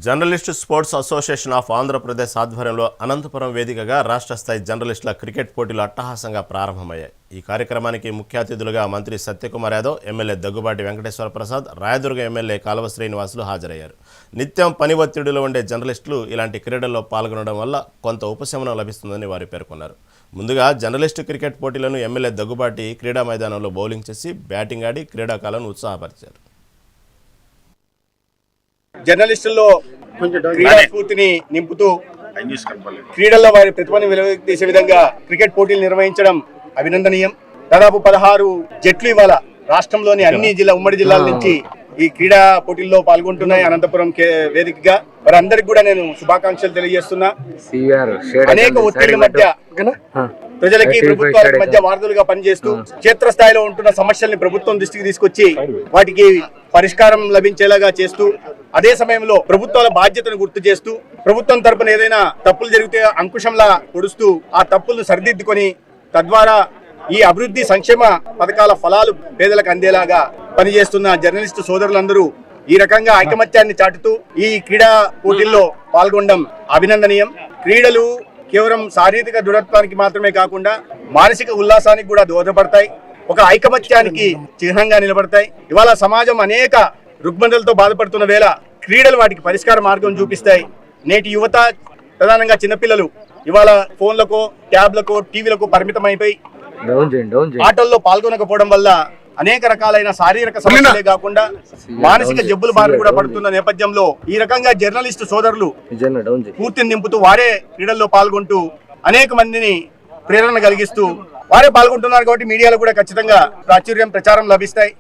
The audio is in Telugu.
Journalist sports association of Andhra Pradesh ఆధ్వర్యంలో అనంతపురం వేదికగా రాష్ట్ర స్థాయి జర్నలిస్టుల క్రికెట్ పోటీలు అట్టహాసంగా ప్రారంభమయ్యాయి. ఈ కార్యక్రమానికి ముఖ్య అతిథులుగా మంత్రి సత్యకుమార్ యాదవ్, ఎమ్మెల్యే దగ్గుబాటి వెంకటేశ్వర ప్రసాద్, రాయదుర్గ ఎమ్మెల్యే కాలువ శ్రీనివాసులు హాజరయ్యారు. నిత్యం పని ఒత్తిడిలో ఉండే జర్నలిస్టులు ఇలాంటి క్రీడల్లో పాల్గొనడం వల్ల కొంత ఉపశమనం లభిస్తుందని వారు పేర్కొన్నారు. ముందుగా జర్నలిస్టు క్రికెట్ పోటీలను ఎమ్మెల్యే దగ్గుబాటి క్రీడా మైదానంలో బౌలింగ్ చేసి బ్యాటింగ్ ఆడి క్రీడాకారులను ఉత్సాహపరిచారు. జర్నలిస్టుల్లో క్రీడా స్ఫూర్తిని నింపుతూ క్రీడల్లో వారి ప్రతిభను వెలువదీసే విధంగా క్రికెట్ పోటీలు నిర్వహించడం అభినందనీయం. దాదాపు 16 జట్లు ఇవాళ రాష్ట్రంలోని అన్ని ఉమ్మడి జిల్లాల నుంచి ఈ క్రీడా పోటీల్లో పాల్గొంటున్నాయి. అనంతపురం వేదికగా వారందరికీ కూడా నేను శుభాకాంక్షలు తెలియజేస్తున్నా. అనేక ఒత్తిళ్ల మధ్య ప్రజలకి ప్రభుత్వాలకు మధ్య వారధులుగా పనిచేస్తూ క్షేత్రస్థాయిలో ఉంటున్న సమస్యల్ని ప్రభుత్వం దృష్టికి తీసుకొచ్చి వాటికి పరిష్కారం లభించేలాగా చేస్తూ, అదే సమయంలో ప్రభుత్వాల బాధ్యతను గుర్తు చేస్తూ, ప్రభుత్వం తరపున ఏదైనా తప్పులు జరిగితే అంకుశంలా పొడుస్తూ ఆ తప్పులను సరిదిద్దుకొని తద్వారా ఈ అభివృద్ధి సంక్షేమ పథకాల ఫలాలు పేదలకు అందేలాగా పనిచేస్తున్న జర్నలిస్టు సోదరులందరూ ఈ రకంగా ఐకమత్యాన్ని చాటుతూ ఈ క్రీడా పోటీల్లో పాల్గొనడం అభినందనీయం. క్రీడలు కేవలం శారీరక దృఢత్వానికి మాత్రమే కాకుండా మానసిక ఉల్లాసానికి కూడా దోహదపడతాయి, ఒక ఐకమత్యానికి చిహ్నంగా నిలబడతాయి. ఇవాళ సమాజం అనేక రుగ్మతలతో బాధపడుతున్న వేళ క్రీడలు వాటికి పరిష్కార మార్గం చూపిస్తాయి. నేటి యువత, ప్రధానంగా చిన్నపిల్లలు ఇవాళ ఫోన్లకో, ట్యాబ్లకో, టీవీలకు పరిమితమైపోయి ఆటల్లో పాల్గొనకపోవడం వల్ల అనేక రకాలైన శారీరక సమస్యలే కాకుండా మానసిక జబ్బుల బారిన కూడా పడుతున్న నేపథ్యంలో ఈ రకంగా జర్నలిస్టు సోదరులు పూర్తిని నింపుతూ వారే క్రీడల్లో పాల్గొంటూ అనేక మందిని ప్రేరణ కలిగిస్తూ వారే పాల్గొంటున్నారు. కాబట్టి మీడియాలో కూడా ఖచ్చితంగా ప్రాచుర్యం, ప్రచారం లభిస్తాయి.